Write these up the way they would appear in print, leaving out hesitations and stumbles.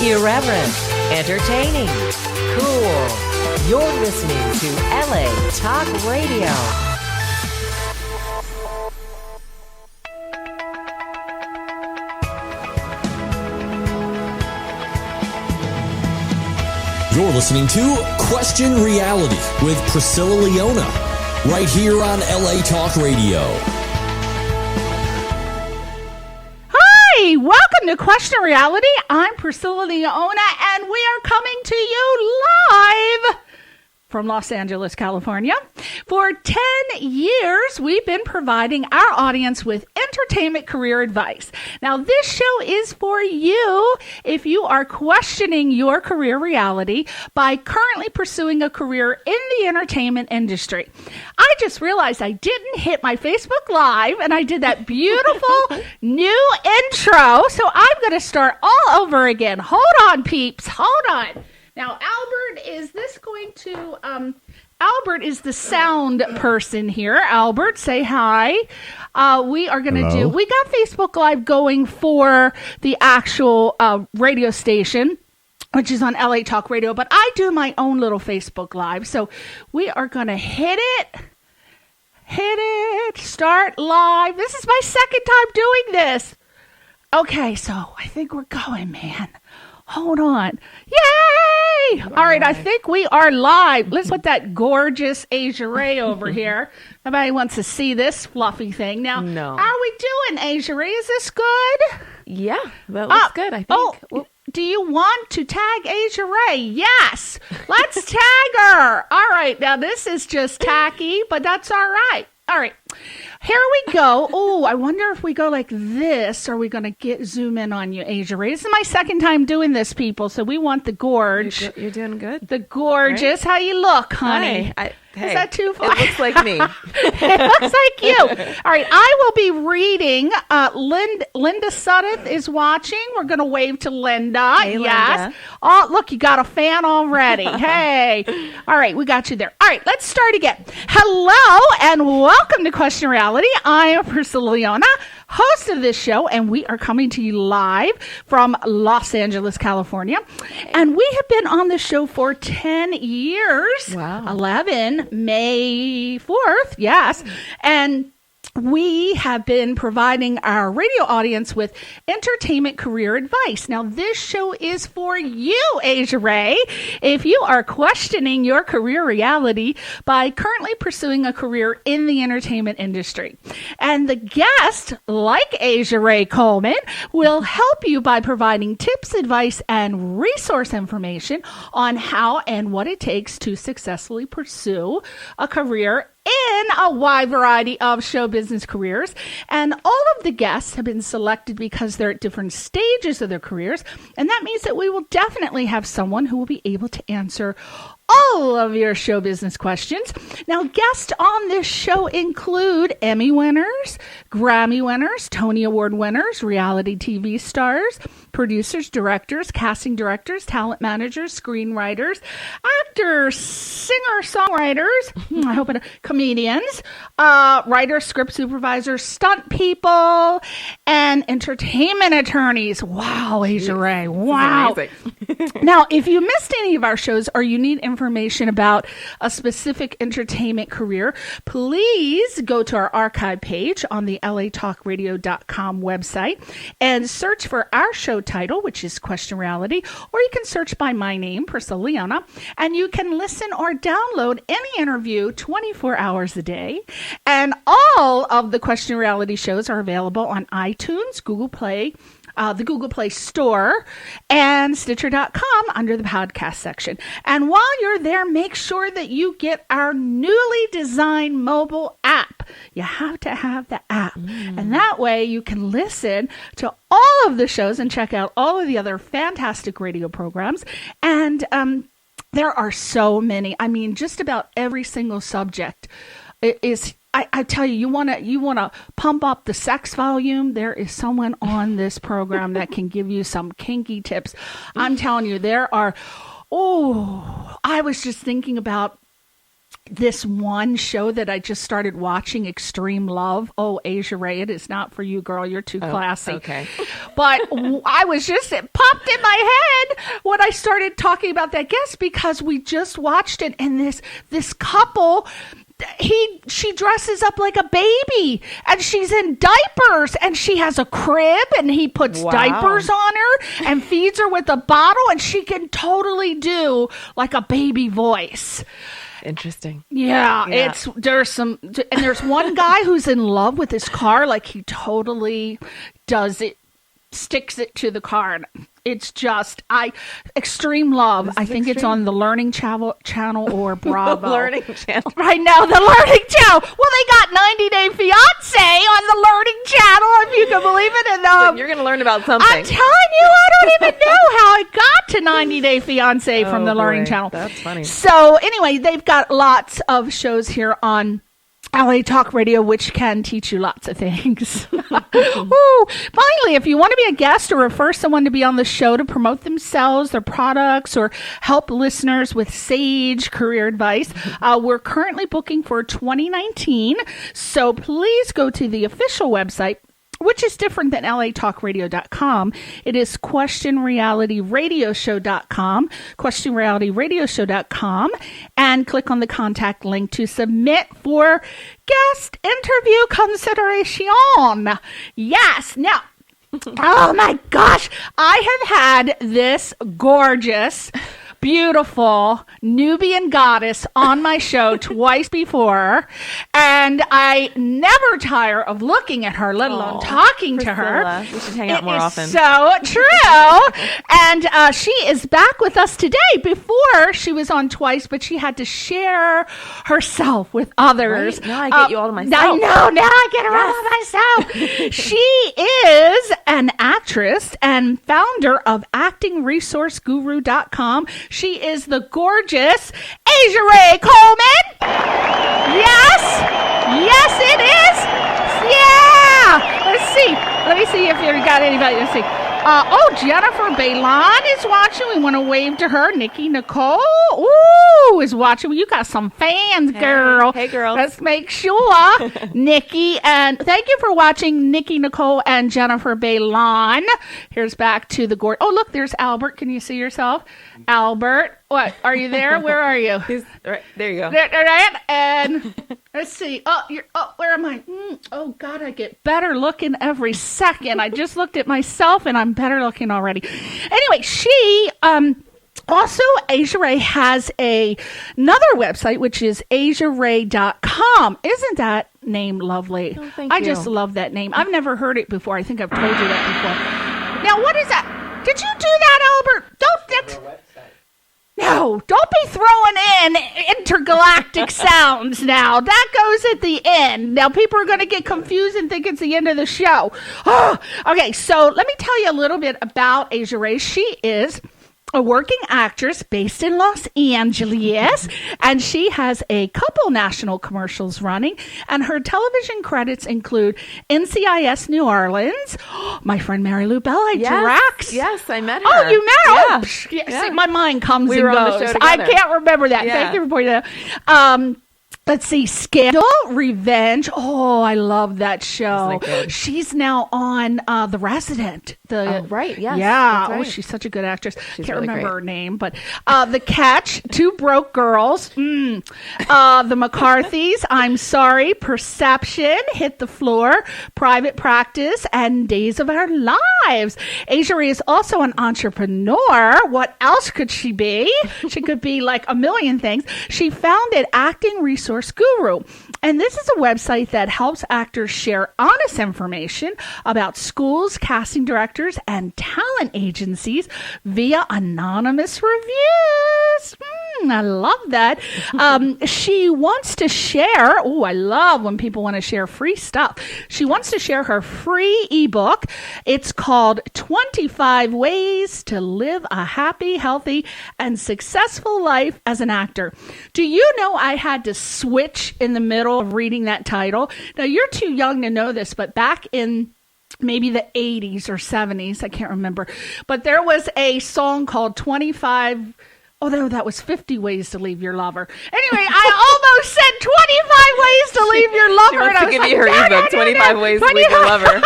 Irreverent, entertaining, cool. You're listening to LA Talk Radio. You're listening to Question Reality with Priscilla Leona, right here on LA Talk Radio. Hi, welcome to Question Reality. I'm Priscilla Leona, and we are coming to you live from Los Angeles, California. For 10 years, we've been providing our audience with entertainment career advice. Now, this show is for you if you are questioning your career reality by currently pursuing a career in the entertainment industry. I just realized I didn't hit my Facebook Live, and I did that beautiful new intro, so I'm going to start all over again. Hold on, peeps. Hold on. Now, Albert, is this going to, Albert is the sound person here. Albert, say hi. We are going to we got Facebook Live going for the actual radio station, which is on LA Talk Radio, but I do my own little Facebook Live. So we are going to hit it, start live. This is my second time doing this. Okay, so I think we're going, man. Hold on. Yay! All right, I think we are live. Let's put that gorgeous Ajarae over here. Nobody wants to see this fluffy thing. Now, No. How are we doing, Ajarae? Is this good? Yeah, that looks good, I think. Oh, do you want to tag Ajarae? Yes. Let's tag her. All right, now this is just tacky, but that's all right. All right. Here we go. Oh, I wonder if we go like this, are we going to zoom in on you, Ajarae? This is my second time doing this, people, so we want the gorge. You're doing good. The gorgeous. Right? How you look, honey? Hi. Is that too far? It looks like me. It looks like you. All right, I will be reading. Linda Suddeth is watching. We're going to wave to Linda. Hey, yes. Linda. Oh, look, you got a fan already. Hey. All right, we got you there. All right, let's start again. Hello, and welcome to Question Reality. I am Priscilla Leona, host of this show, and we are coming to you live from Los Angeles, California. And we have been on this show for 10 years. Wow. 11, May 4th, yes. And we have been providing our radio audience with entertainment career advice. Now, this show is for you, Ajarae, if you are questioning your career reality by currently pursuing a career in the entertainment industry. And the guest, like Ajarae Coleman, will help you by providing tips, advice, and resource information on how and what it takes to successfully pursue a career in a wide variety of show business careers. And all of the guests have been selected because they're at different stages of their careers. And that means that we will definitely have someone who will be able to answer all of your show business questions. Now, guests on this show include Emmy winners, Grammy winners, Tony Award winners, reality TV stars, producers, directors, casting directors, talent managers, screenwriters, actors, singer-songwriters, I hope comedians, writers, script supervisors, stunt people, and entertainment attorneys. Wow, Ajarae. Wow. Now, if you missed any of our shows or you need information about a specific entertainment career, please go to our archive page on the latalkradio.com website and search for our show title, which is Question Reality, or you can search by my name, Priscilla Leona, and you can listen or download any interview 24 hours a day. And all of the Question Reality shows are available on iTunes, Google Play, the Google Play Store, and Stitcher.com under the podcast section. And while you're there, make sure that you get our newly designed mobile app. You have to have the app. And that way you can listen to all of the shows and check out all of the other fantastic radio programs. And there are so many. I mean, just about every single subject is I tell you, you want to pump up the sex volume. There is someone on this program that can give you some kinky tips. I'm telling you, there are. Oh, I was just thinking about this one show that I just started watching, Extreme Love. Oh, Ajarae, it is not for you, girl. You're too classy. Okay. But I was just, it popped in my head when I started talking about that guest, because we just watched it, and this couple, she dresses up like a baby, and she's in diapers, and she has a crib, and he puts diapers on her and feeds her with a bottle, and she can totally do like a baby voice. Interesting. Yeah. There's one guy who's in love with his car, like he totally does it, sticks it to the car. It's just, Extreme Love. I think it's on the Learning Channel or Bravo. Learning Channel. Right now, the Learning Channel. Well, they got 90 Day Fiance on the Learning Channel, if you can believe it. And you're going to learn about something. I'm telling you, I don't even know how I got to 90 Day Fiance from the Learning Channel. That's funny. So anyway, they've got lots of shows here on LA Talk Radio, which can teach you lots of things. Ooh. Finally, if you want to be a guest or refer someone to be on the show to promote themselves, their products, or help listeners with sage career advice, we're currently booking for 2019. So please go to the official website, which is different than latalkradio.com. It is questionrealityradioshow.com, questionrealityradioshow.com, and click on the contact link to submit for guest interview consideration. Yes. Now, oh my gosh, I have had this gorgeous, beautiful Nubian goddess on my show twice before, and I never tire of looking at her, let alone talking to her. We should hang out more often. So true. And she is back with us today. Before, she was on twice, but she had to share herself with others. Right? Now I get you all to myself. I know. Now I get her all to myself. She is an actress and founder of actingresourceguru.com. She is the gorgeous Ajarae Coleman. Yes. Yes, it is. Yeah. Let me see if you got anybody. Let's see. Jennifer Bailon is watching. We want to wave to her. Nikki Nicole, is watching. You got some fans, girl. Hey, girl. Let's make sure. Nikki, and thank you for watching, Nikki Nicole and Jennifer Bailon. Here's back to the gourd. Oh, look, there's Albert. Can you see yourself? Albert, what? Are you there? Where are you? He's right there. You go. And let's see. Where am I? Oh God, I get better looking every second. I just looked at myself, and I'm better looking already. Anyway, she also, Ajarae has another website, which is Ajarae.com. Isn't that name lovely? Oh, thank I you. just love that name. I've never heard it before. I think I've told you that before. Now, what is that? Did you do that, Albert? No, don't be throwing in intergalactic sounds now. That goes at the end. Now, people are going to get confused and think it's the end of the show. Okay, so let me tell you a little bit about Ajarae. She is a working actress based in Los Angeles, and she has a couple national commercials running, and her television credits include NCIS New Orleans, my friend Mary Lou Bella, Drax. Yes, I met her. Oh, you met her? Yeah. See, my mind comes We and were goes. on the show I together. can't remember that. Yeah. Thank you for pointing that out. Let's see, Scandal, Revenge. Oh, I love that show. Isn't it good? She's now on The Resident. Right, yes. Yeah. That's right. Oh, she's such a good actress. She's Can't really remember great. her name, but The Catch, Two Broke Girls, The McCarthys, I'm Sorry, Perception, Hit the Floor, Private Practice, and Days of Our Lives. Ajarae is also an entrepreneur. What else could she be? She could be like a million things. She founded Acting Resource Guru, and this is a website that helps actors share honest information about schools, casting directors, and talent agencies via anonymous reviews. I love that. She wants to share. Oh, I love when people want to share free stuff. She wants to share her free ebook. It's called 25 Ways to Live a Happy, Healthy, and Successful Life as an Actor. Do you know I had to switch in the middle of reading that title? Now, you're too young to know this, but back in maybe the 80s or 70s, I can't remember, but there was a song called 25 Oh, no, that was 50 ways to leave your lover. Anyway, I almost said 25 ways to leave your lover. She wants to give me her ebook, 25 ways to leave your lover.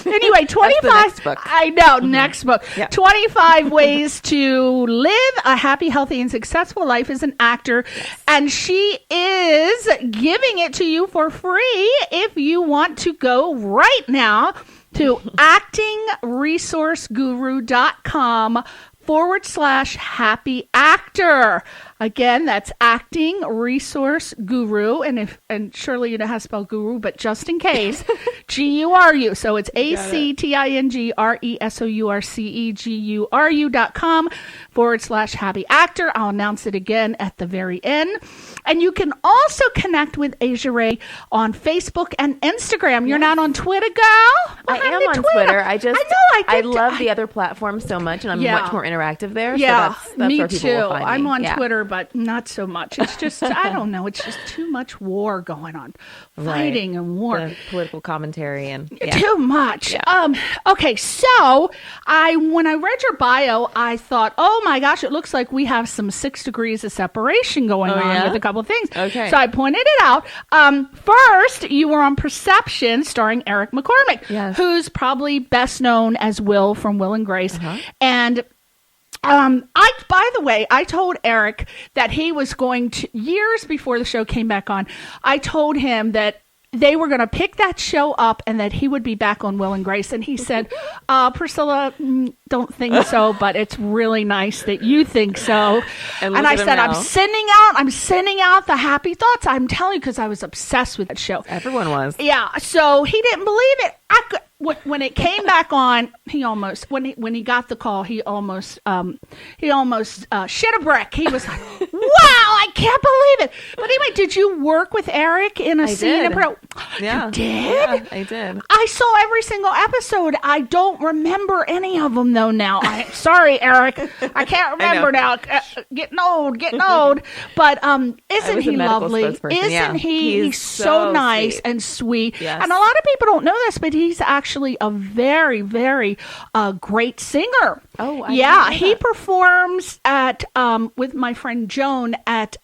Anyway, 25. That's the next book. I know, next book. Yeah. 25 ways to live a happy, healthy, and successful life as an actor. Yes. And she is giving it to you for free if you want to go right now to actingresourceguru.com/happy actor. Again, that's Acting Resource Guru, and surely you know how to spell guru, but just in case, GURU. So it's actingresourceguru.com/happy actor. I'll announce it again at the very end. And you can also connect with Ajarae on Facebook and Instagram. You're not on Twitter, girl? I am on Twitter. I love the other platforms so much, and I'm much more interactive there. Yeah, so that's me where people too. will find me. I'm on Twitter, but not so much. It's just, I don't know. It's just too much war going on. Fighting and war. The political commentary and too much. Yeah. Okay, so when I read your bio, I thought, oh my gosh, it looks like we have some 6 degrees of separation going on with a couple of things. Okay. So I pointed it out. First, you were on Perception, starring Eric McCormick, who's probably best known as Will from Will and Grace. And by the way, I told Eric that he was going to, years before the show came back on, I told him that they were going to pick that show up and that he would be back on Will and Grace. And he said, Priscilla, don't think so, but it's really nice that you think so. And I said, I'm sending out the happy thoughts. I'm telling you, because I was obsessed with that show. Everyone was. Yeah. So he didn't believe it. When it came back on, he almost, when he got the call, he almost shit a brick. He was like, wow, I can't believe it. But anyway, did you work with Eric in a scene? Yeah. You did? Yeah, I did. I saw every single episode. I don't remember any of them, though, now. Sorry, Eric. I can't remember now. Getting old. But isn't he lovely? Isn't he? He's so nice and sweet. Yes. And a lot of people don't know this, but he's actually a very, very great singer. Oh, I yeah. He performs at with my friend Joan at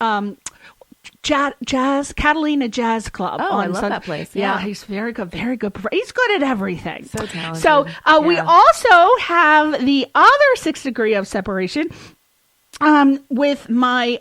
Catalina Jazz Club. Oh, I love that place. Yeah, he's very good. He's good at everything. So talented. So we also have the other 6 degree of separation with my.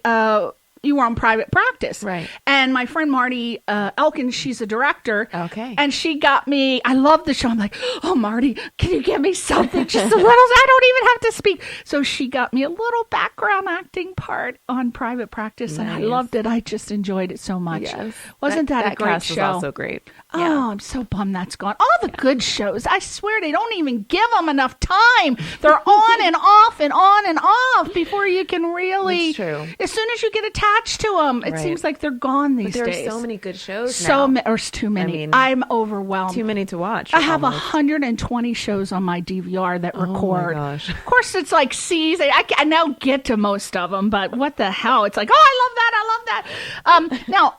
You were on Private Practice. Right. And my friend Marty Elkins, she's a director. Okay. And she got me, I love the show. I'm like, oh, Marty, can you give me something? Just a little, I don't even have to speak. So she got me a little background acting part on Private Practice. Nice. And I loved it. I just enjoyed it so much. Yes. Wasn't that a great cast show? Was also great. Oh, Yeah. I'm so bummed that's gone. All the good shows, I swear they don't even give them enough time. They're on and off and on and off before you can really. That's true. As soon as you get attached to them, it seems like they're gone these days. There are so many good shows now. Or too many. I mean, I'm overwhelmed. Too many to watch. I have 120 shows on my DVR that record. Oh my gosh. Of course, it's like C's. I now get to most of them, but what the hell? It's like, oh, I love that. Now,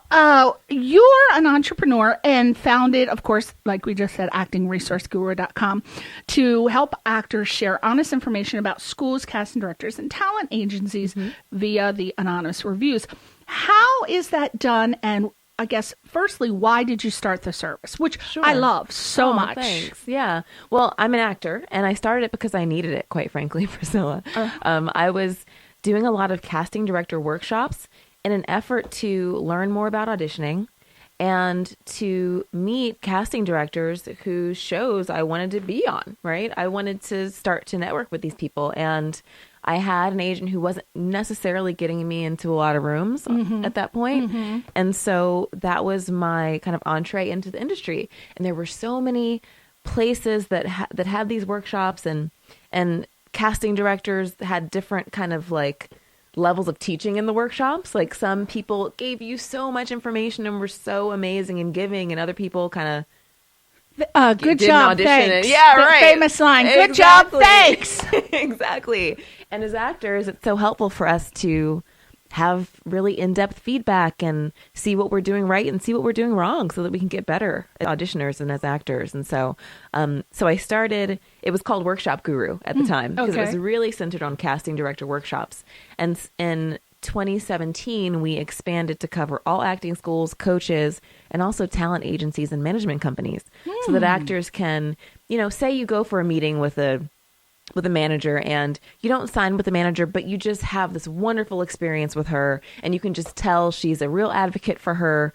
you're an entrepreneur and founded, of course, like we just said, actingresourceguru.com to help actors share honest information about schools, casting directors, and talent agencies via the anonymous reviews. How is that done? And I guess, firstly, why did you start the service? Which I love so much. Thanks. Yeah. Well, I'm an actor, and I started it because I needed it, quite frankly, Priscilla. I was doing a lot of casting director workshops in an effort to learn more about auditioning and to meet casting directors whose shows I wanted to be on, right? I wanted to start to network with these people. And I had an agent who wasn't necessarily getting me into a lot of rooms at that point. And so that was my kind of entree into the industry. And there were so many places that had these workshops, and casting directors had different kind of like levels of teaching in the workshops. Like some people gave you so much information and were so amazing and giving, and other people kind of good job, thanks. Yeah, right. Famous line. Good job, thanks. Exactly. And as actors, it's so helpful for us to have really in-depth feedback and see what we're doing right and see what we're doing wrong so that we can get better as auditioners and as actors. And so I started, it was called Workshop Guru at the time, because it was really centered on casting director workshops. And in 2017, we expanded to cover all acting schools, coaches, and also talent agencies and management companies, so that actors can, say you go for a meeting with a manager and you don't sign with the manager, but you just have this wonderful experience with her, and you can just tell she's a real advocate for her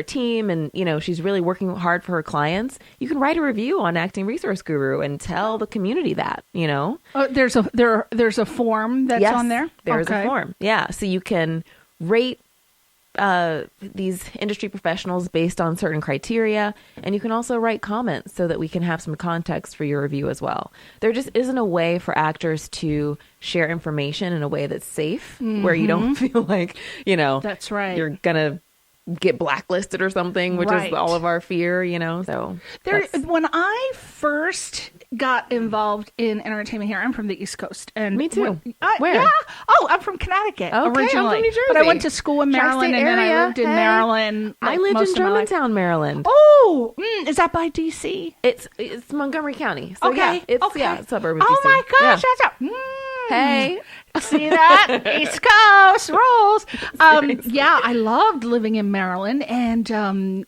team, and she's really working hard for her clients. You can write a review on Acting Resource Guru and tell the community that. Oh, there's a form that's on there. There's a form. Yeah, so you can rate these industry professionals based on certain criteria, and you can also write comments so that we can have some context for your review as well. There just isn't a way for actors to share information in a way that's safe, where you don't feel like that's right, you're gonna get blacklisted or something, which is all of our fear, so when I first got involved in entertainment here, I'm from the East Coast, and me too. Where? Yeah. Oh, I'm from Connecticut originally. I'm from New Jersey. But I went to school in Maryland, and then I lived in Maryland. I lived in Germantown, Maryland. Oh, is that by DC? It's Montgomery County. So it's suburb of DC. Oh my gosh, that's up. Hey. See that? East Coast rules. Yeah, I loved living in Maryland, and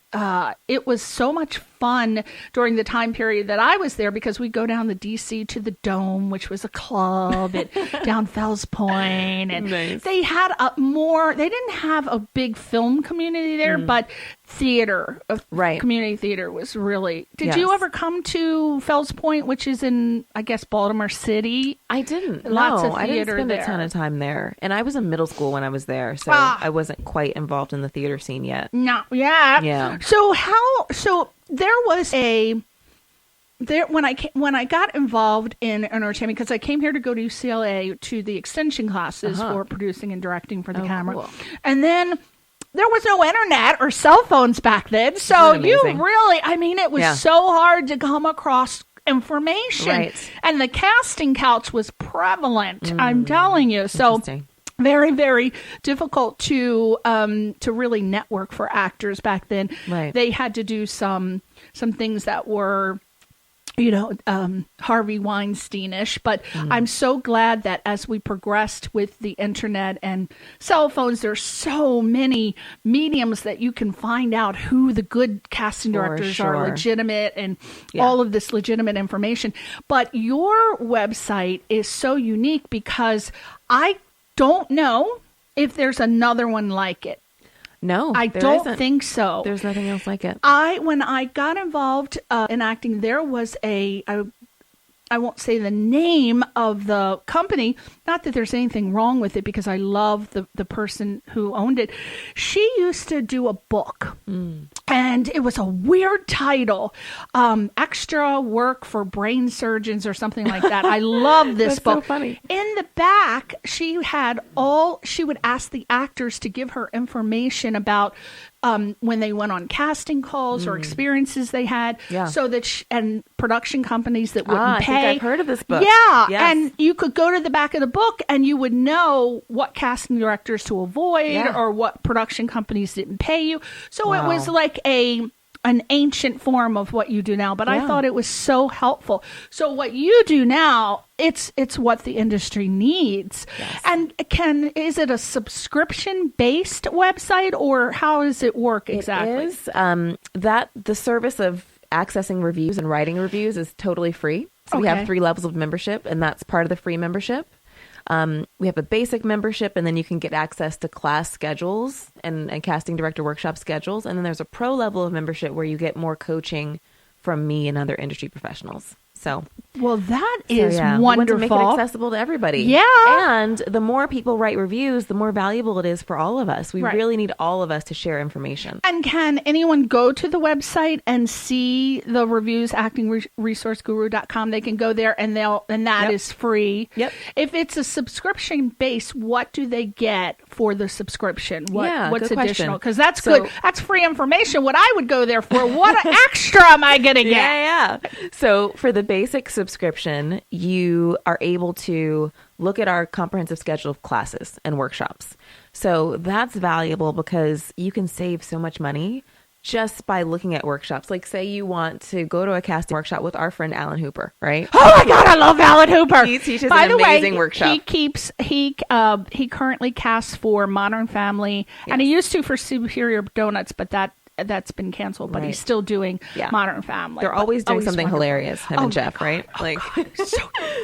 it was so much fun during the time period that I was there, because we'd go down to DC to the Dome, which was a club down Fells Point, and they had they didn't have a big film community there, but theater, community theater was really. Did you ever come to Fells Point, which is in, I guess, Baltimore City? I didn't. Lots of theater I didn't spend there. A ton of time there, and I was in middle school when I was there, so I wasn't quite involved in the theater scene yet. No, yeah. So there was when I got involved in entertainment, because I came here to go to UCLA to the extension classes for producing and directing for the camera, cool. And then there was no internet or cell phones back then, so you really, it was so hard to come across information, and the casting couch was prevalent. I'm telling you, so very, very difficult to really network for actors back then. They had to do some things that were Harvey Weinstein-ish, but I'm so glad that as we progressed with the internet and cell phones, there's so many mediums that you can find out who the good casting directors are, legitimate, and all of this legitimate information. But your website is so unique, because I don't know if there's another one like it. No, I don't think so. There's nothing else like it. When I got involved in acting, there was I won't say the name of the company. Not that there's anything wrong with it, because I love the person who owned it. She used to do a book, and it was a weird title, Extra Work for Brain Surgeons or something like that. I love this That's book. So funny. In the back, she would ask the actors to give her information about when they went on casting calls or experiences they had, so that and production companies that wouldn't pay. I think I've heard of this book. Yeah, and you could go to the back of the book and you would know what casting directors to avoid or what production companies didn't pay you. So it was like an ancient form of what you do now, but I thought it was so helpful. So what you do now, it's what the industry needs. And is it a subscription-based website, or how does it work exactly? It is. That the service of accessing reviews and writing reviews is totally free. So we have 3 levels of membership, and that's part of the free membership. We have a basic membership, and then you can get access to class schedules and casting director workshop schedules. And then there's a pro level of membership where you get more coaching from me and other industry professionals. So, well, that is wonderful. We want to make it accessible to everybody. Yeah. And the more people write reviews, the more valuable it is for all of us. We really need all of us to share information. And can anyone go to the website and see the reviews, actingresourceguru.com? They can go there, and that is free. Yep. If it's a subscription base, what do they get for the subscription? What's additional? Because that's good. That's free information. What I would go there for. What extra am I going to get? Yeah. So for the basic subscription, you are able to look at our comprehensive schedule of classes and workshops. So that's valuable because you can save so much money just by looking at workshops. Like, say you want to go to a casting workshop with our friend Alan Hooper, right? Oh my God, I love Alan Hooper. He teaches an amazing workshop. He currently casts for Modern Family, and he used to for Superior Donuts, but that's been canceled. But he's still doing Modern Family. They're always doing something hilarious, him and Jeff, right? Like,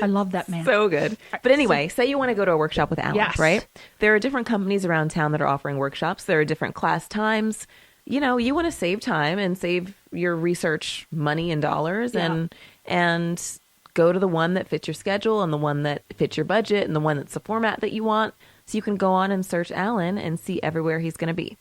I love that man. So good. But anyway, say you want to go to a workshop with Alan, right? There are different companies around town that are offering workshops. There are different class times. You know, you want to save time and save your research money and dollars and go to the one that fits your schedule and the one that fits your budget and the one that's the format that you want. So you can go on and search Alan and see everywhere he's going to be.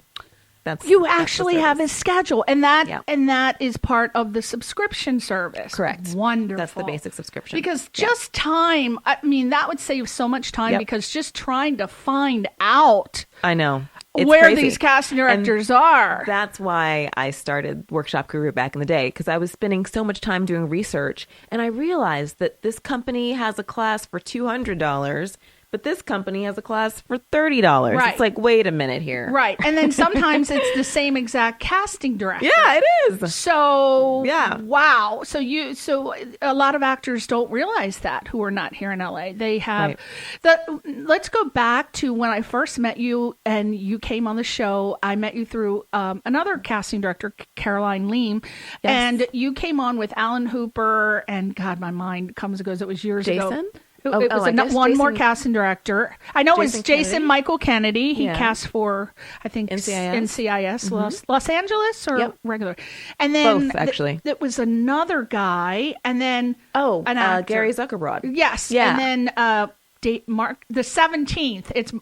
You actually have his schedule, and that is part of the subscription service. Correct. Wonderful. That's the basic subscription. Because just time, I mean, that would save so much time because just trying to find out. I know. It's where crazy. These casting directors are. That's why I started Workshop Guru back in the day, because I was spending so much time doing research, and I realized that this company has a class for $200, but this company has a class for $30. Right. It's like, wait a minute here. Right. And then sometimes it's the same exact casting director. Yeah, it is. So, yeah. Wow. So a lot of actors don't realize that who are not here in LA. They have let's go back to when I first met you and you came on the show. I met you through another casting director, Caroline Leem. Yes. And you came on with Alan Hooper and God, my mind comes and goes. It was years ago. Jason? It was one more casting director. I know it was Jason Michael Kennedy. He cast for, I think, NCIS Los Angeles or regular. And then both, actually. It was another guy. And then Gary Zuckerbrod. Yes. Yeah. And then Mark the 17th. It's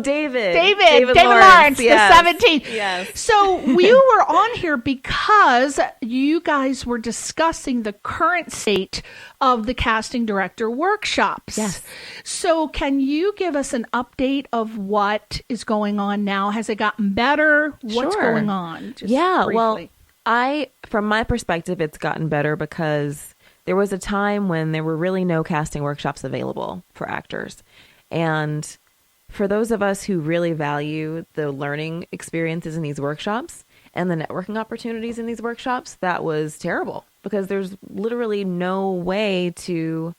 David Lawrence, yes. The 17th. Yes. So we were on here because you guys were discussing the current state of the casting director workshops. Yes. So can you give us an update of what is going on now? Has it gotten better? What's going on? Just briefly. Well, from my perspective, it's gotten better because there was a time when there were really no casting workshops available for actors. And for those of us who really value the learning experiences in these workshops and the networking opportunities in these workshops, that was terrible because there's literally no way to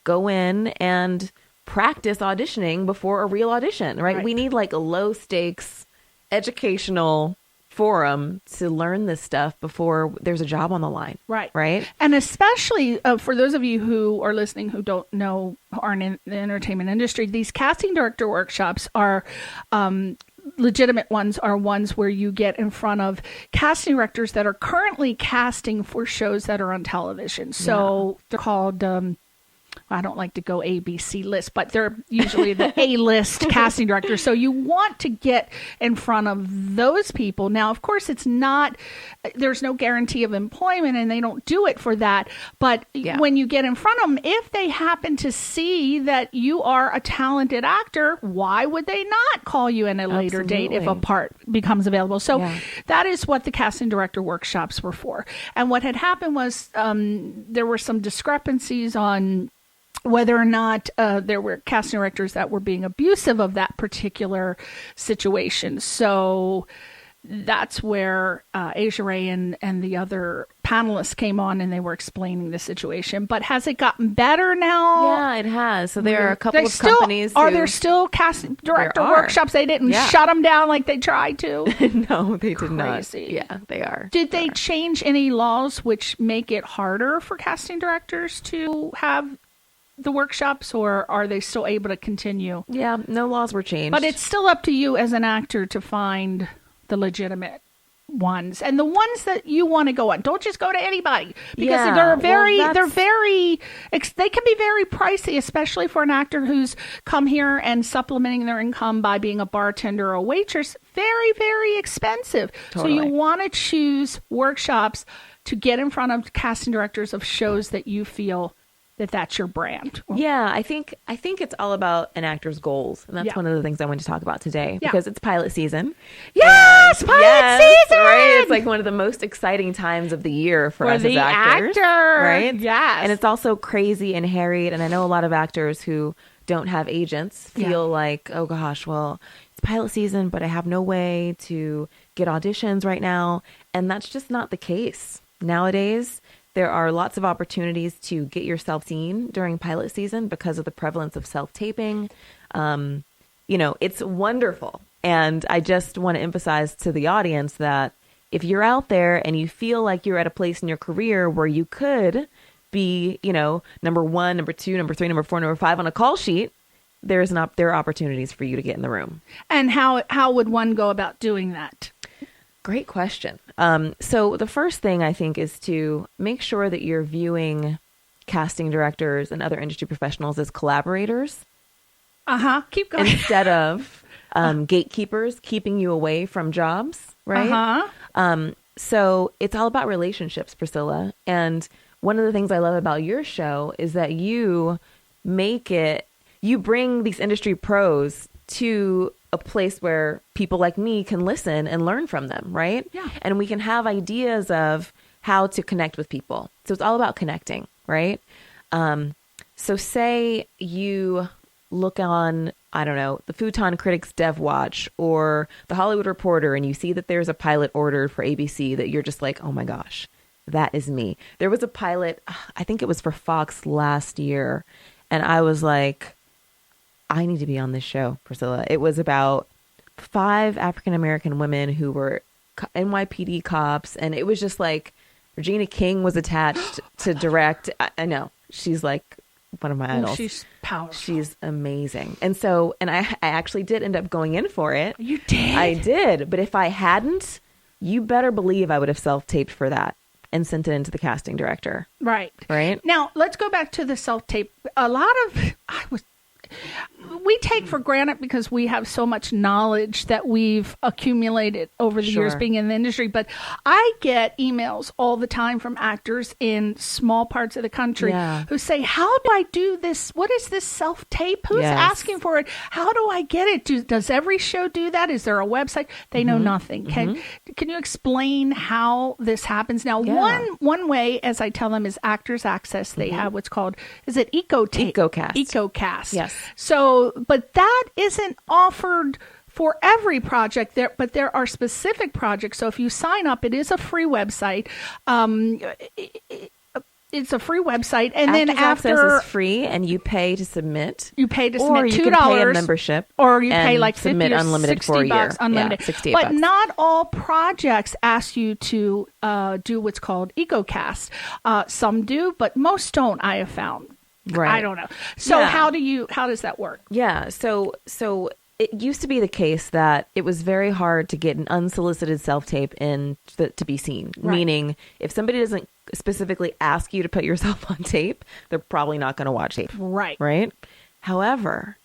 go in and practice auditioning before a real audition, right? We need like a low stakes educational forum to learn this stuff before there's a job on the line. Right. And especially for those of you who are listening who don't know, aren't in the entertainment industry, these casting director workshops are legitimate ones, are ones where you get in front of casting directors that are currently casting for shows that are on television. So they're called I don't like to go ABC list, but they're usually the A-list casting directors. So you want to get in front of those people. Now, of course, there's no guarantee of employment and they don't do it for that. But when you get in front of them, if they happen to see that you are a talented actor, why would they not call you in a later date if a part becomes available? So that is what the casting director workshops were for. And what had happened was there were some discrepancies on whether or not there were casting directors that were being abusive of that particular situation. So that's where Ajarae and the other panelists came on and they were explaining the situation. But has it gotten better now? Yeah, it has. So there are a couple of companies. Are there still casting director workshops? They didn't shut them down like they tried to? No, they did not. Yeah, they are. Did they change any laws which make it harder for casting directors to have the workshops, or are they still able to continue? Yeah, no laws were changed. But it's still up to you as an actor to find the legitimate ones and the ones that you want to go on. Don't just go to anybody because they can be very pricey, especially for an actor who's come here and supplementing their income by being a bartender or a waitress. Very, very expensive. Totally. So you want to choose workshops to get in front of casting directors of shows that you feel that's your brand. Yeah, I think it's all about an actor's goals, and that's one of the things I want to talk about today because it's pilot season. Yes, pilot season. Right, it's like one of the most exciting times of the year for us as actors, right? Yes, and it's also crazy and harried. And I know a lot of actors who don't have agents feel like, oh gosh, well, it's pilot season, but I have no way to get auditions right now, and that's just not the case nowadays. There are lots of opportunities to get yourself seen during pilot season because of the prevalence of self-taping. It's wonderful. And I just want to emphasize to the audience that if you're out there and you feel like you're at a place in your career where you could be, number 1, number 2, number 3, number 4, number 5 on a call sheet, there are opportunities for you to get in the room. And how would one go about doing that? Great question. So the first thing I think is to make sure that you're viewing casting directors and other industry professionals as collaborators. Keep going. Instead of gatekeepers keeping you away from jobs, right? So it's all about relationships, Priscilla. And one of the things I love about your show is that you bring these industry pros to a place where people like me can listen and learn from them, right? Yeah. And we can have ideas of how to connect with people. So it's all about connecting, right? So say you look on, I don't know, the Futon Critics Dev Watch or the Hollywood Reporter, and you see that there's a pilot ordered for ABC that you're just like, oh my gosh, that is me. There was a pilot, I think it was for Fox last year, and I was like, I need to be on this show, Priscilla. It was about 5 African-American women who were NYPD cops. And it was just like Regina King was attached to direct. I know. She's like one of my idols. She's powerful. She's amazing. And I actually did end up going in for it. You did? I did. But if I hadn't, you better believe I would have self-taped for that and sent it into the casting director. Right. Right. Now, let's go back to the self-tape. We take for granted because we have so much knowledge that we've accumulated over the years being in the industry. But I get emails all the time from actors in small parts of the country who say, how do I do this? What is this self-tape? Who's asking for it? How do I get it? Does every show do that? Is there a website? They know nothing. Can you explain how this happens? Now, one way, as I tell them, is Actors Access. They have what's called, is it EcoCast? EcoCast. Yes. So, but that isn't offered for every project there, but there are specific projects. So if you sign up, it is a free website. It's a free website, and then after Access is free, and you pay to submit. You pay to or submit $2, you can pay a membership, or you pay like submit 50 or unlimited $60 for a year. unlimited. Yeah, $68. But not all projects ask you to do what's called EcoCast. Some do, but most don't. I have found. Right. I don't know. So how does that work? Yeah. So it used to be the case that it was very hard to get an unsolicited self-tape in to be seen. Right. Meaning, if somebody doesn't specifically ask you to put yourself on tape, they're probably not going to watch tape. Right. Right. However,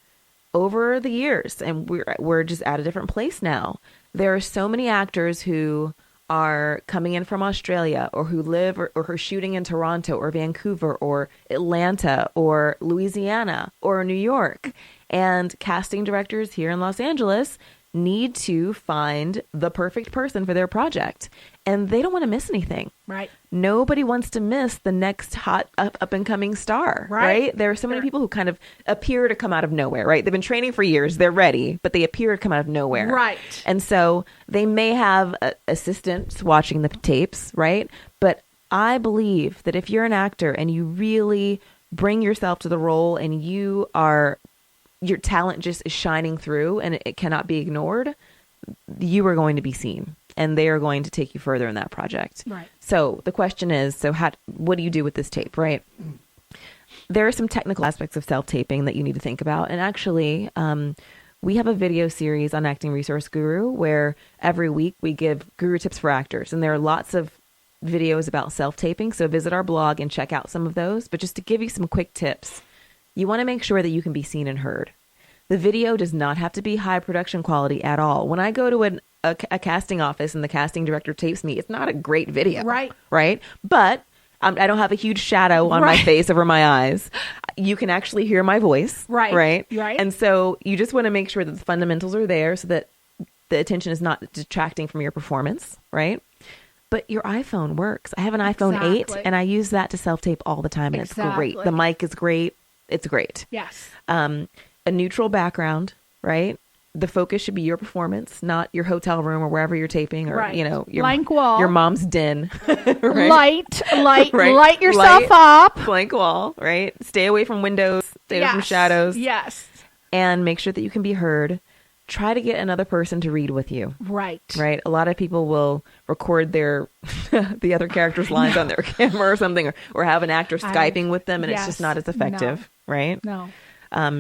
over the years, and we're just at a different place now, there are so many actors who are coming in from Australia or who live or who are shooting in Toronto or Vancouver or Atlanta or Louisiana or New York. And casting directors here in Los Angeles need to find the perfect person for their project. And they don't want to miss anything. Right. Nobody wants to miss the next hot up and coming star. Right. There are so many people who kind of appear to come out of nowhere. Right. They've been training for years. They're ready, but they appear to come out of nowhere. Right. And so they may have assistants watching the tapes. Right. But I believe that if you're an actor and you really bring yourself to the role and your talent just is shining through and it cannot be ignored, you are going to be seen and they are going to take you further in that project. Right. So the question is, what do you do with this tape, right? There are some technical aspects of self-taping that you need to think about. And actually, we have a video series on Acting Resource Guru where every week we give guru tips for actors. And there are lots of videos about self-taping. So visit our blog and check out some of those. But just to give you some quick tips, you want to make sure that you can be seen and heard. The video does not have to be high production quality at all. When I go to a casting office and the casting director tapes me, it's not a great video. Right. Right. But I don't have a huge shadow on my face over my eyes. You can actually hear my voice. Right. And so you just want to make sure that the fundamentals are there so that the attention is not detracting from your performance. Right. But your iPhone works. I have an iPhone 8 and I use that to self-tape all the time. And it's great. The mic is great. It's great. Yes. A neutral background. Right. The focus should be your performance, not your hotel room or wherever you're taping, or your blank wall, your mom's den. Right? Light yourself up. Blank wall, right? Stay away from windows, stay away from shadows. Yes. And make sure that you can be heard. Try to get another person to read with you. Right. A lot of people will record their the other character's lines on their camera or something, or have an actor Skyping with them, and it's just not as effective, right? No.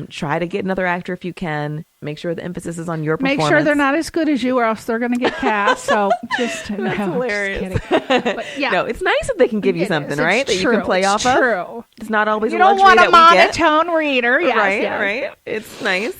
Try to get another actor if you can. Make sure the emphasis is on your performance. Make sure they're not as good as you, or else they're going to get cast. So that's hilarious. Just but no, it's nice that they can give you something, right? That you can play off of. True. It's not always you a luxury don't want a that we get. monotone reader, Right. It's nice.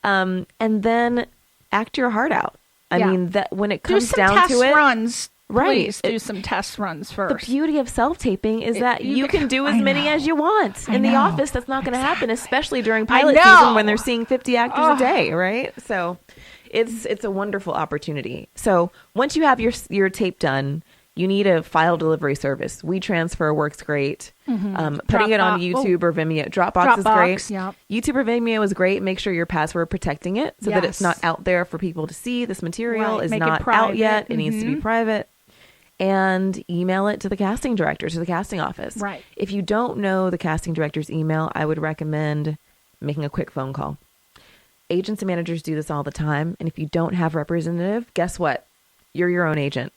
And then act your heart out. I mean, that when it comes down to it, do some test runs. Right. Please do some test runs first. The beauty of self-taping is that you can do as many as you want. In the office, that's not going to happen, especially during pilot season when they're seeing 50 actors a day, right? So it's a wonderful opportunity. So once you have your tape done, you need a file delivery service. WeTransfer works great. Putting it on YouTube or Vimeo. Dropbox is great. Yep. YouTube or Vimeo is great. Make sure you're password protecting it so that it's not out there for people to see. This material is not out yet. It needs to be private. And email it to the casting director, to the casting office. Right. If you don't know the casting director's email, I would recommend making a quick phone call. Agents and managers do this all the time. And if you don't have representative, guess what? You're your own agent.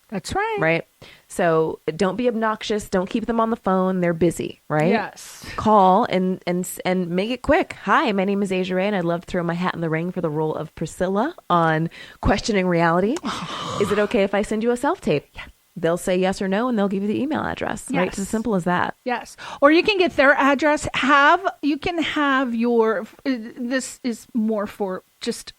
That's right. Right. So don't be obnoxious. Don't keep them on the phone. They're busy, right? Yes. Call and make it quick. Hi, my name is Ajarae, and I'd love to throw my hat in the ring for the role of Priscilla on Questioning Reality. Is it okay if I send you a self-tape? Yeah. They'll say yes or no, and they'll give you the email address. Yes. Right? It's as simple as that. Yes. Or you can get their address. You can have your, this is more for just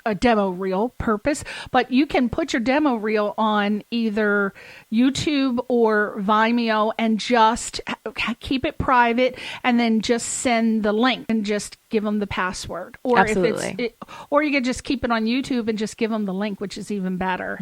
a demo reel purpose, but you can put your demo reel on either YouTube or Vimeo and just keep it private, and then just send the link and just give them the password. Or Absolutely. Or you could just keep it on YouTube and just give them the link, which is even better.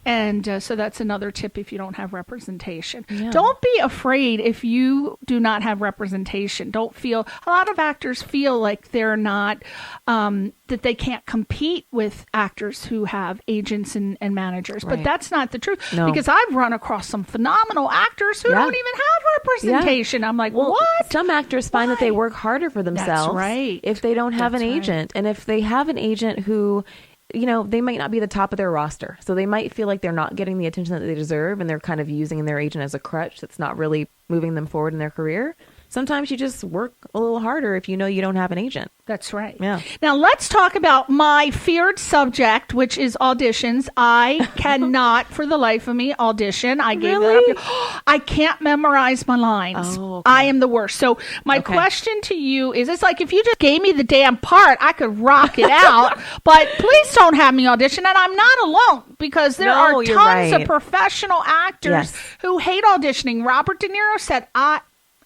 And so that's another tip if you don't have representation. Yeah. Don't be afraid if you do not have representation. Don't feel, a lot of actors feel like they're not, that they can't compete with actors who have agents and managers. Right. But that's not the truth. No. Because I've run across some phenomenal actors who don't even have representation. I'm like, what? Some actors find that they work harder for themselves. That's right. If they don't have an agent. And if they have an agent who, they might not be the top of their roster. So they might feel like they're not getting the attention that they deserve, and they're kind of using their agent as a crutch that's not really moving them forward in their career. Sometimes you just work a little harder if you know you don't have an agent. That's right. Yeah. Now let's talk about my feared subject, which is auditions. I cannot, for the life of me, audition. I gave that up. I can't memorize my lines. Oh, okay. I am the worst. So my question to you is, it's like if you just gave me the damn part, I could rock it out. But please don't have me audition. And I'm not alone, because there are tons of professional actors who hate auditioning. Robert De Niro said,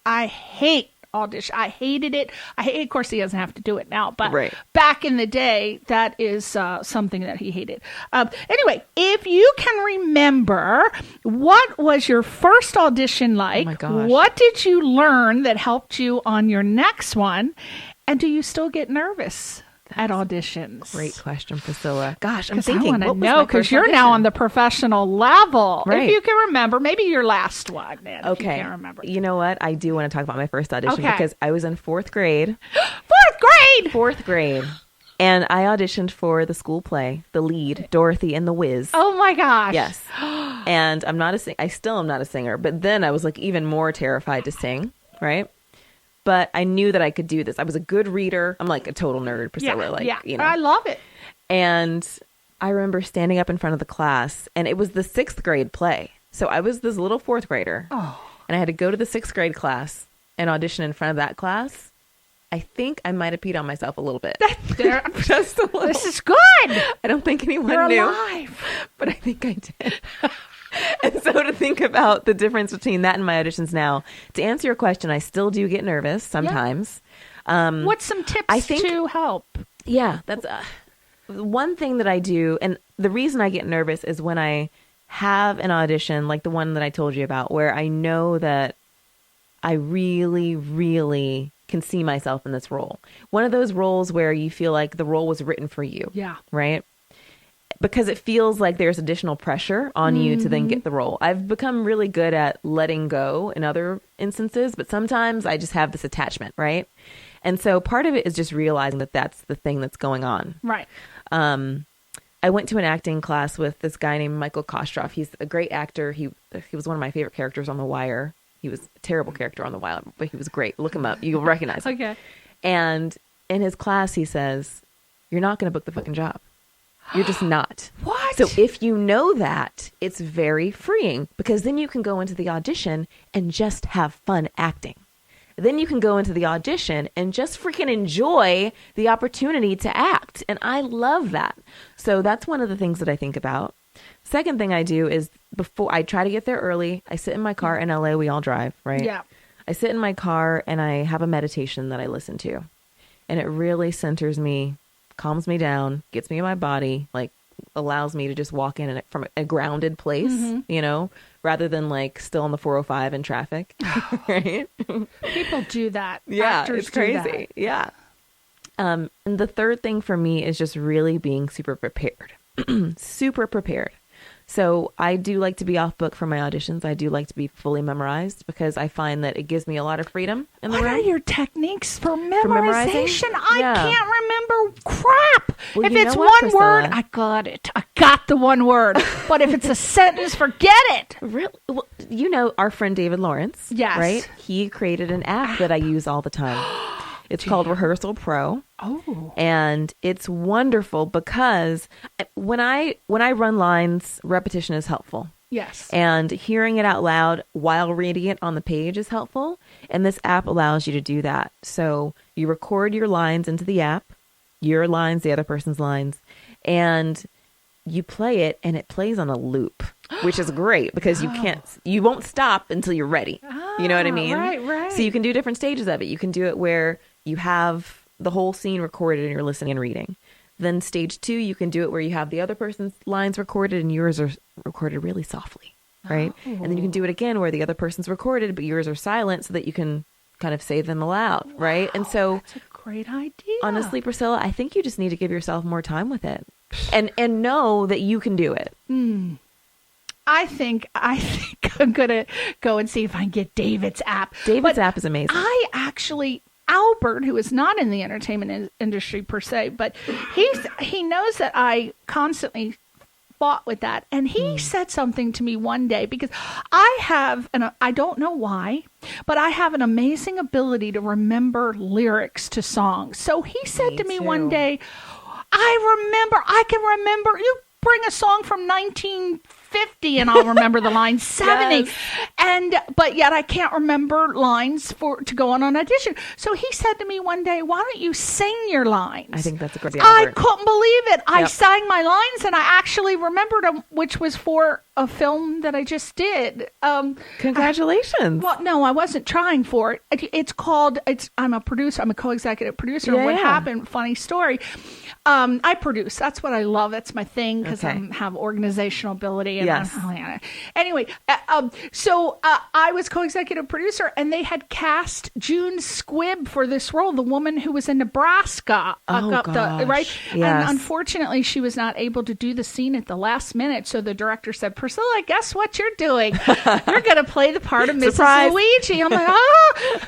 I hate audition. I hated it. Of course, he doesn't have to do it now, but back in the day, that is something that he hated. Anyway, if you can remember, what was your first audition like? Oh my gosh. What did you learn that helped you on your next one? And do you still get nervous at auditions? Great question, Priscilla. Gosh, I'm thinking. I want to know, because you're now on the professional level. Right. If you can remember, maybe your last one. Then, okay. If you can't remember. You know what? I do want to talk about my first audition because I was in fourth grade. Fourth grade. And I auditioned for the school play, the lead, Dorothy and the Wiz. Oh my gosh. Yes. And I'm not I still am not a singer, but then I was like even more terrified to sing, right? But I knew that I could do this. I was a good reader. I'm like a total nerd, Priscilla. I love it. And I remember standing up in front of the class, and it was the 6th grade play. So I was this little 4th grader. Oh. And I had to go to the 6th grade class and audition in front of that class. I think I might have peed on myself a little bit. Just a little. This is good. I don't think anyone You're knew. Alive. But I think I did. And so to think about the difference between that and my auditions now, to answer your question, I still do get nervous sometimes. What's some tips to help? Yeah, that's one thing that I do. And the reason I get nervous is when I have an audition like the one that I told you about, where I know that I really, really can see myself in this role. One of those roles where you feel like the role was written for you. Yeah. Right? Because it feels like there's additional pressure on you to then get the role. I've become really good at letting go in other instances, but sometimes I just have this attachment, right? And so part of it is just realizing that that's the thing that's going on. Right. I went to an acting class with this guy named Michael Kostroff. He's a great actor. He was one of my favorite characters on The Wire. He was a terrible character on The Wire, but he was great. Look him up. You'll recognize him. Okay. And in his class, he says, "You're not going to book the fucking job. You're just not." What? So if you know that, it's very freeing, because then you can go into the audition and just have fun acting. Then you can go into the audition and just freaking enjoy the opportunity to act. And I love that. So that's one of the things that I think about. Second thing I do is, before I try to get there early, I sit in my car. In LA, we all drive, right? Yeah. I sit in my car and I have a meditation that I listen to. And it really centers me, calms me down, gets me in my body, like allows me to just walk in from a grounded place, you know, rather than like still on the 405 in traffic. Right? People do that. Yeah, Actors it's crazy. Yeah. And the third thing for me is just really being super prepared. Super prepared. So I do like to be off book for my auditions. I do like to be fully memorized, because I find that it gives me a lot of freedom in the room. What are your techniques for memorization? I Yeah. can't remember crap. Well, if you it's know what, one word, Priscilla? I got it. I got the one word. But if it's a sentence, forget it. Really? Well, you know our friend David Lawrence, Yes. right? He created an app that I use all the time. It's called Rehearsal Pro. Oh. And it's wonderful because when I run lines, repetition is helpful. Yes. And hearing it out loud while reading it on the page is helpful. And this app allows you to do that. So you record your lines into the app, your lines, the other person's lines, and you play it, and it plays on a loop, which is great because you won't stop until you're ready. You know what I mean? Right. So you can do different stages of it. You can do it where you have the whole scene recorded and you're listening and reading. Then stage 2, you can do it where you have the other person's lines recorded and yours are recorded really softly, right? And then you can do it again where the other person's recorded but yours are silent, so that you can kind of say them aloud, right? And so That's a great idea. honestly, Priscilla, I think you just need to give yourself more time with it and know that you can do it. I think I'm going to go and see if I can get David's app. David's app is amazing. Albert, who is not in the entertainment industry per se, but he knows that I constantly fought with that. And he said something to me one day, because I have, and I don't know why, but I have an amazing ability to remember lyrics to songs. So he said to me one day, I can remember, you bring a song from 1950 and I'll remember the line 70. Yes. But yet I can't remember lines to go on an audition. So he said to me one day, "Why don't you sing your lines?" I think that's a great idea. I couldn't believe it. I sang my lines and I actually remembered them, which was for a film that I just did. Congratulations. Well, no, I wasn't trying for it. I'm a producer. I'm a co-executive producer. Yeah, What yeah. happened? Funny story. I produce. That's what I love. That's my thing, because I have organizational ability. And Yes. Anyway, so I was co-executive producer, and they had cast June Squibb for this role, the woman who was in Nebraska. Gosh. Right? Yes. And unfortunately, she was not able to do the scene at the last minute. So the director said, "Priscilla, guess what you're doing? You're going to play the part of Mrs. Surprise. Luigi." I'm like,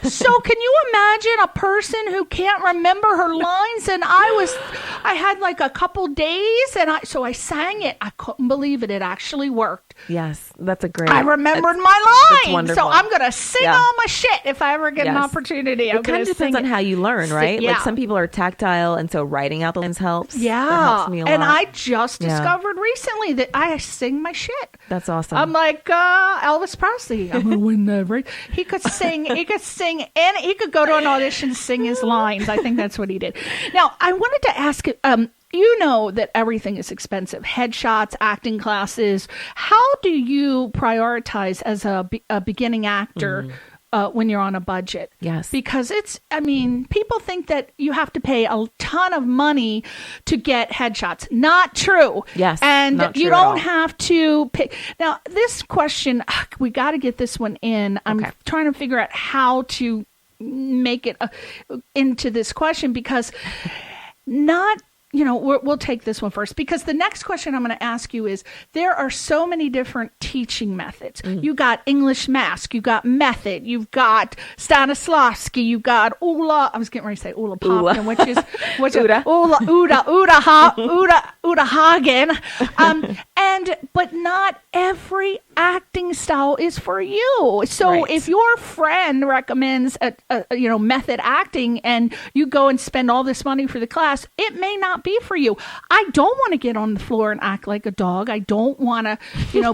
So can you imagine a person who can't remember her lines? And I had like a couple days, and so I sang it. I couldn't believe it. It actually worked. Yes, that's a great. I remembered my that's lines. wonderful. So I'm going to sing all my shit if I ever get an Yes. opportunity. It kind of depends on how you learn, right? Yeah. Like some people are tactile, and so writing out the lines helps. Yeah. That helps me a lot. And I just Yeah. discovered recently that I sing my shit. That's awesome. I'm like Elvis Presley. I'm gonna win that, right? He could sing, and he could go to an audition, sing his lines. I think that's what he did. Now, I wanted to ask you know that everything is expensive. Headshots, acting classes. How do you prioritize as a beginning actor when you're on a budget? Yes. Because people think that you have to pay a ton of money to get headshots. Not true. Yes. And not true you at all. don't have to pick. Now, this question, we got to get this one in. I'm trying to figure out how to make it into this question because we'll take this one first because the next question I'm going to ask you is there are so many different teaching methods. You got English Mask, you got Method, you've got Stanislavski, you got Ulla. I was getting ready to say Ulla Popkin, which is Uda Hagen. But not every acting style is for you. So if your friend recommends a method acting and you go and spend all this money for the class, it may not be for you. I don't want to get on the floor and act like a dog. I don't want to,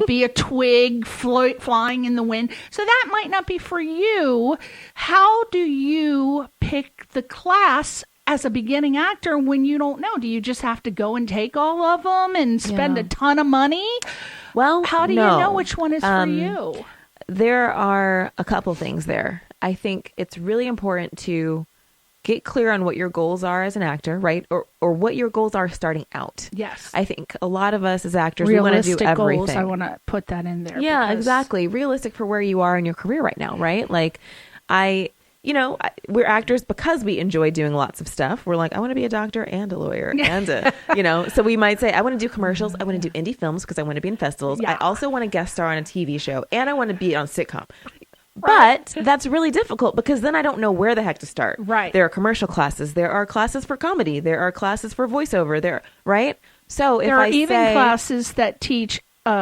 be a twig flying in the wind. So that might not be for you. How do you pick the class as a beginning actor when you don't know? Do you just have to go and take all of them and spend a ton of money? Well, how do you know which one is for you? There are a couple things there. I think it's really important to get clear on what your goals are as an actor, right? Or what your goals are starting out. Yes. I think a lot of us as actors, we want to do everything. Goals, I want to put that in there. Yeah, exactly. Realistic for where you are in your career right now, right? Like we're actors because we enjoy doing lots of stuff. We're like, I want to be a doctor and a lawyer and so we might say, I want to do commercials. I want to do indie films because I want to be in festivals. Yeah. I also want to guest star on a TV show and I want to be on a sitcom. But that's really difficult because then I don't know where the heck to start. Right. There are commercial classes. There are classes for comedy. There are classes for voiceover. Right? So if there are even classes that teach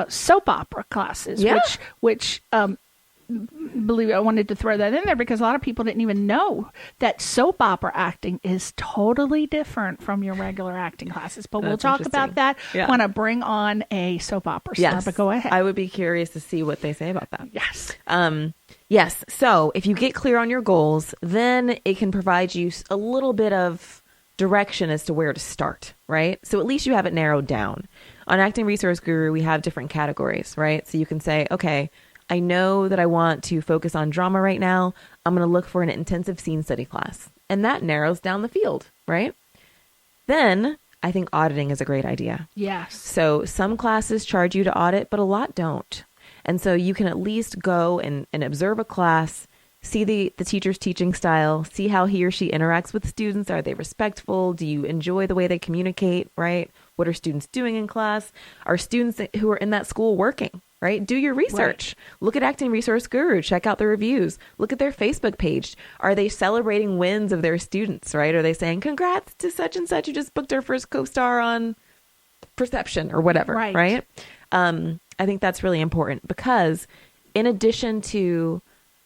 soap opera classes, which believe it, I wanted to throw that in there because a lot of people didn't even know that soap opera acting is totally different from your regular acting classes. But we'll talk about that when I bring on a soap opera star. But go ahead. I would be curious to see what they say about that. Yes. Yes. So if you get clear on your goals, then it can provide you a little bit of direction as to where to start, right? So at least you have it narrowed down. On Acting Resource Guru, we have different categories, right? So you can say, okay, I know that I want to focus on drama right now. I'm going to look for an intensive scene study class. And that narrows down the field, right? Then I think auditing is a great idea. Yes. So some classes charge you to audit, but a lot don't. And so you can at least go and observe a class, see the teacher's teaching style, see how he or she interacts with students. Are they respectful? Do you enjoy the way they communicate, right? What are students doing in class? Are students who are in that school working? Right? Do your research. Right. Look at Acting Resource Guru. Check out the reviews. Look at their Facebook page. Are they celebrating wins of their students? Right? Are they saying, congrats to such and such who just booked our first co-star on Perception or whatever? Right? I think that's really important because in addition to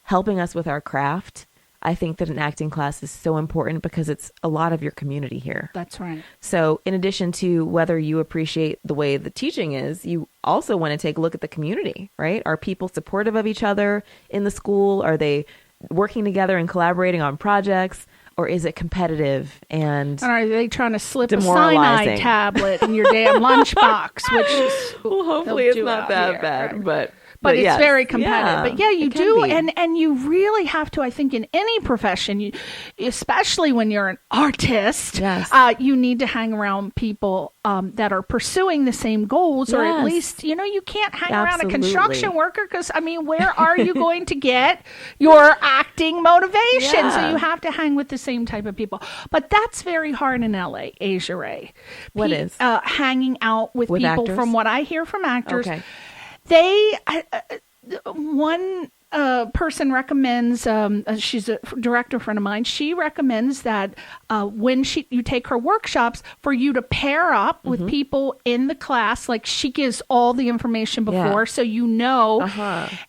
helping us with our craft, I think that an acting class is so important because it's a lot of your community here. That's right. So in addition to whether you appreciate the way the teaching is, you also want to take a look at the community, right? Are people supportive of each other in the school? Are they working together and collaborating on projects? Or is it competitive and are they trying to slip a cyanide tablet in your damn lunchbox? Which is, well, hopefully it's not that bad, right? But it's yes. very competitive. But yeah, you do. Be. And you really have to, I think, in any profession, especially when you're an artist, you need to hang around people that are pursuing the same goals, or at least, you can't hang around a construction worker because, where are you going to get your acting motivation? Yeah. So you have to hang with the same type of people. But that's very hard in LA, Ajarae. What is? Hanging out with people, actors? From what I hear from actors. Okay. One person recommends, she's a director friend of mine, she recommends that when you take her workshops, for you to pair up with people in the class, like she gives all the information before, so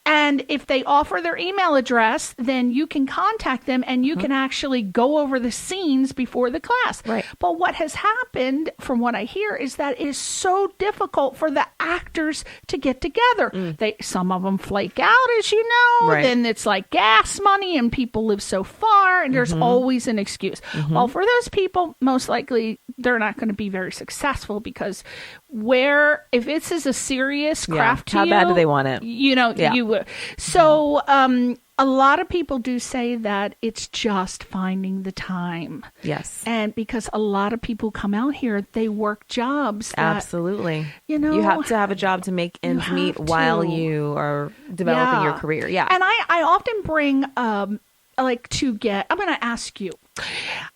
and if they offer their email address, then you can contact them and you can actually go over the scenes before the class. Right. But what has happened, from what I hear, is that it is so difficult for the actors to get together. Some of them flake out, as you know. Right. Then it's like gas money and people live so far and there's always an excuse. Well, for those people, most likely they're not going to be very successful, because if this is a serious craft to how you, bad do they want it? You so a lot of people do say that it's just finding the time. Yes. And because a lot of people come out here, they work jobs that, absolutely. You have to have a job to make ends meet while you are developing your career. Yeah. And I often bring I'm going to ask you.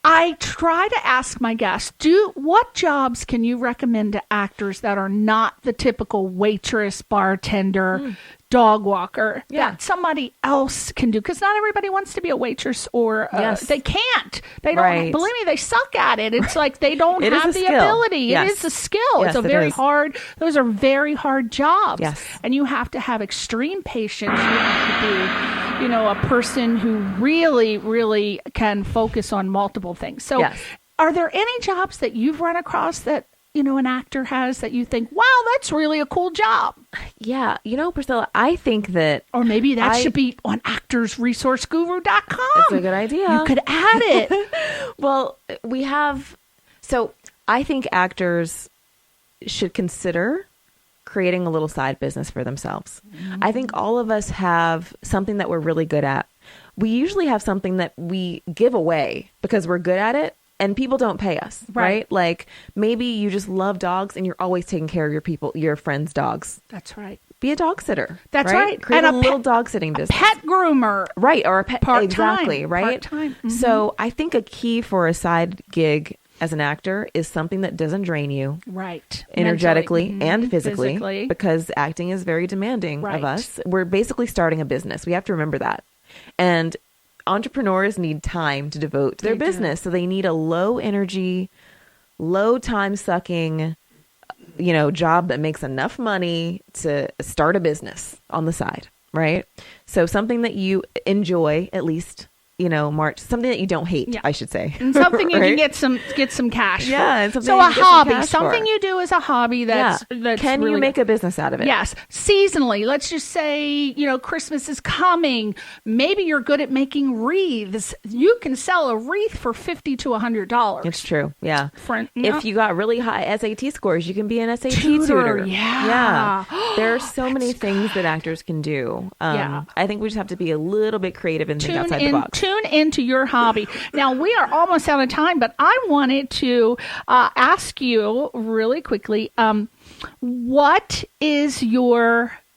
I try to ask my guests, what jobs can you recommend to actors that are not the typical waitress, bartender, dog walker that somebody else can do? Because not everybody wants to be a waitress, or they can't. They don't. Believe me, they suck at it. It's like they don't have the ability. Yes. It is a skill. Yes, it's hard. Those are very hard jobs. Yes. And you have to have extreme patience. You have to be, a person who really, really can focus on multiple things. So are there any jobs that you've run across that, an actor has that you think, wow, that's really a cool job? Yeah. Priscilla, I think that... Or maybe that should be on actorsresourceguru.com. That's a good idea. You could add it. Well, we have... So I think actors should consider creating a little side business for themselves. I think all of us have something that we're really good at. We usually have something that we give away because we're good at it, and people don't pay us, right? Like maybe you just love dogs and you're always taking care of your friends' dogs. That's right. Be a dog sitter. That's right. Create a little dog sitting business. Pet groomer. Right. Or a pet. Part-time. Exactly. Right. Part-time. Mm-hmm. So I think a key for a side gig as an actor is something that doesn't drain you. Right. Energetically and physically, because acting is very demanding of us. We're basically starting a business. We have to remember that. And entrepreneurs need time to devote to their business. So they need a low energy, low time sucking, job that makes enough money to start a business on the side. Right. So something that you enjoy, at least, March, something that you don't hate, I should say. And something you can get some cash for. And so a hobby, something you do as a hobby that's can really you make a business out of it? Yes. Seasonally, let's just say, Christmas is coming. Maybe you're good at making wreaths. You can sell a wreath for $50 to $100. It's true. Yeah. If you got really high SAT scores, you can be an SAT tutor. Yeah. There are so many things that actors can do. I think we just have to be a little bit creative and think outside the box. Tune into your hobby. Now, we are almost out of time, but I wanted to ask you really quickly, what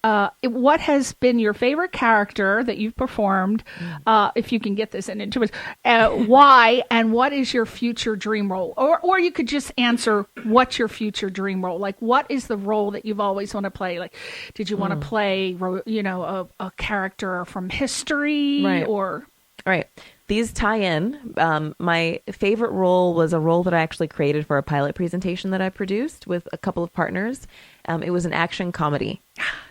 has been your favorite character that you've performed, if you can get this into it, why, and what is your future dream role? Or you could just answer, what's your future dream role? Like, what is the role that you've always want to play? Like, did you want to play, a character from history? Right. These tie in. My favorite role was a role that I actually created for a pilot presentation that I produced with a couple of partners. It was an action comedy.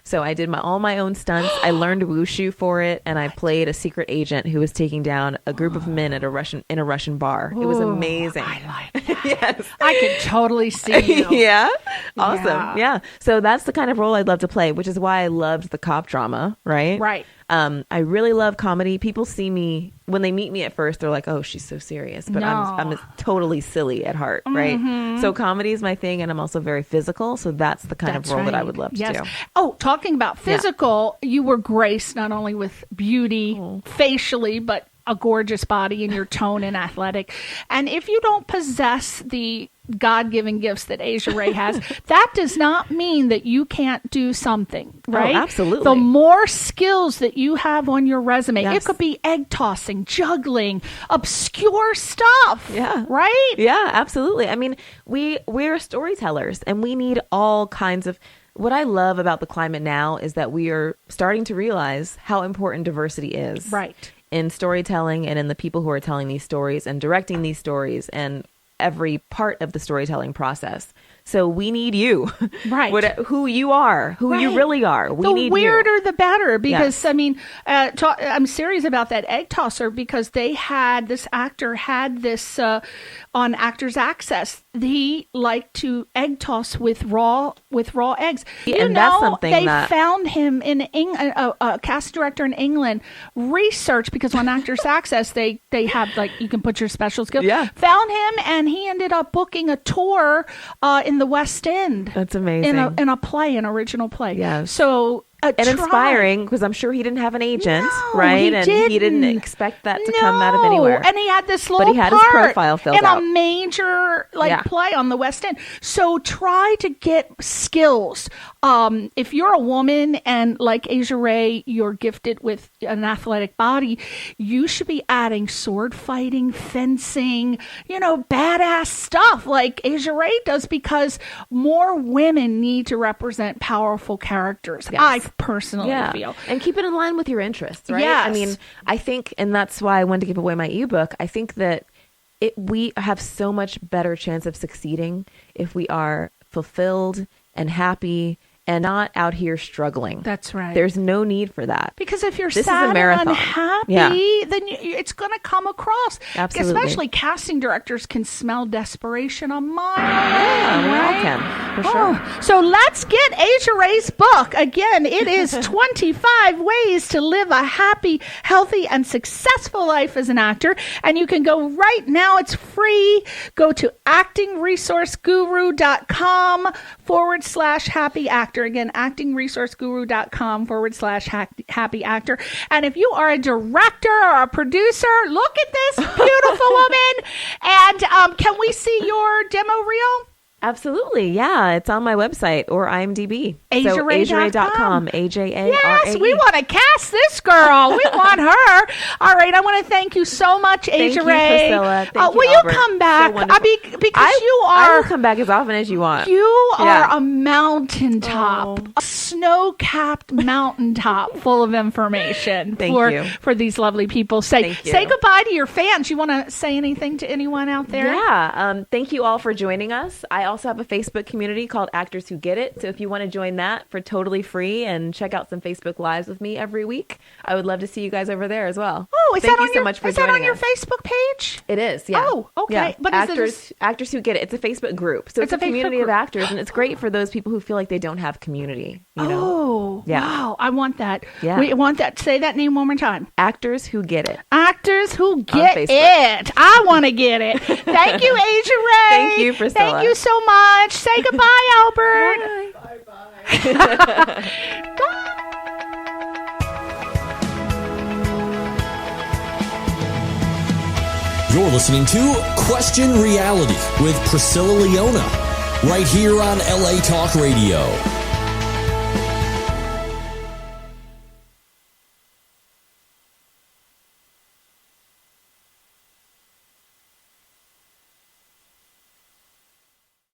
So I did all my own stunts. I learned wushu for it, and I played a secret agent who was taking down a group of men in a Russian bar. It was amazing. I like that. Yes. I could totally see you. Yeah. Awesome. Yeah. So that's the kind of role I'd love to play, which is why I loved the cop drama, right? Right. I really love comedy. People see me, when they meet me at first, they're like, oh, she's so serious. But I'm totally silly at heart, right? So comedy is my thing, and I'm also very physical. So that's the kind of role that I would love to do. Oh, talking about physical, you were graced not only with beauty facially, but a gorgeous body, and your tone and athletic. And if you don't possess the God-given gifts that Ajarae has, that does not mean that you can't do something, right? Oh, absolutely. The more skills that you have on your resume, it could be egg tossing, juggling, obscure stuff. Yeah. Right? Yeah, absolutely. I mean, we're storytellers, and we need all kinds of... What I love about the climate now is that we are starting to realize how important diversity is. Right. In storytelling, and in the people who are telling these stories and directing these stories, and every part of the storytelling process. So we need you. Right. Who you are, who you really are. We need the weirder, you. the better. Because, Yes. I mean, I'm serious about that egg tosser because this actor had this on Actors Access. He liked to egg toss with raw eggs. And that's something they that found him in a cast director in England research because on Actors Access they have like you can put your special skills. Yeah. Found him and he ended up booking a tour in the West End. That's amazing. In a play, an original play. Yes. So and inspiring because I'm sure he didn't have an agent, No, right? he He didn't didn't. expect that to come out of anywhere. And he had this little But he had his part profile filled in out. a major play on the West End. So try to get skills. If you're a woman and like Ajarae, you're gifted with an athletic body, you should be adding sword fighting, fencing, badass stuff like Ajarae does because more women need to represent powerful characters. Yes. I personally feel. And keep it in line with your interests, right? Yes. I mean, I think, and that's why I wanted to give away my ebook. I think that we have so much better chance of succeeding if we are fulfilled and happy and not out here struggling. That's right. There's no need for that. Because if you're This is a sad and marathon. unhappy, Yeah. then it's going to come across. Absolutely. Especially casting directors can smell desperation a mile away. Yeah, we all right? can, for sure. So let's get Ajarae's book. Again, it is 25 ways to live a happy, healthy, and successful life as an actor. And you can go right now. It's free. Go to actingresourceguru.com/happy actor. Again, actingresourceguru.com/happy actor. And if you are a director or a producer, look at this beautiful woman. And can we see your demo reel? Absolutely. Yeah. It's on my website or IMDb. Ajarae.com. AJARAE. Yes, we want to cast this girl. We want her. All right. I want to thank you so much, Ajarae. Thank you, Priscilla. Thank you, will you Albert. come back? So wonderful. Because you I are... will come back as often as you want. You are Yeah. a mountaintop, a snow-capped mountaintop full of information Thank you. for these lovely people. Thank you. Say goodbye to your fans. You want to say anything to anyone out there? Yeah. Thank you all for joining us. I also have a Facebook community called Actors Who Get It. So if you want to join that for totally free and check out some Facebook Lives with me every week, I would love to see you guys over there as well. Oh, Thank you so much for is that joining on your us. Facebook page? It is, yeah. Oh, okay. Yeah. But Actors Who Get It. It's a Facebook group. So it's a a Facebook community group. of actors, and it's great for those people who feel like they don't have community. You know? Oh, Yeah. wow. I want that. Yeah. We want that. Say that name one more time. Actors Who Get It. Actors who get Facebook. it. I want to get it. Thank you, Ajarae. Thank you, Priscilla. Thank you so much. Say goodbye, Albert. You're listening to Question Reality with Priscilla Leona, right here on LA Talk Radio.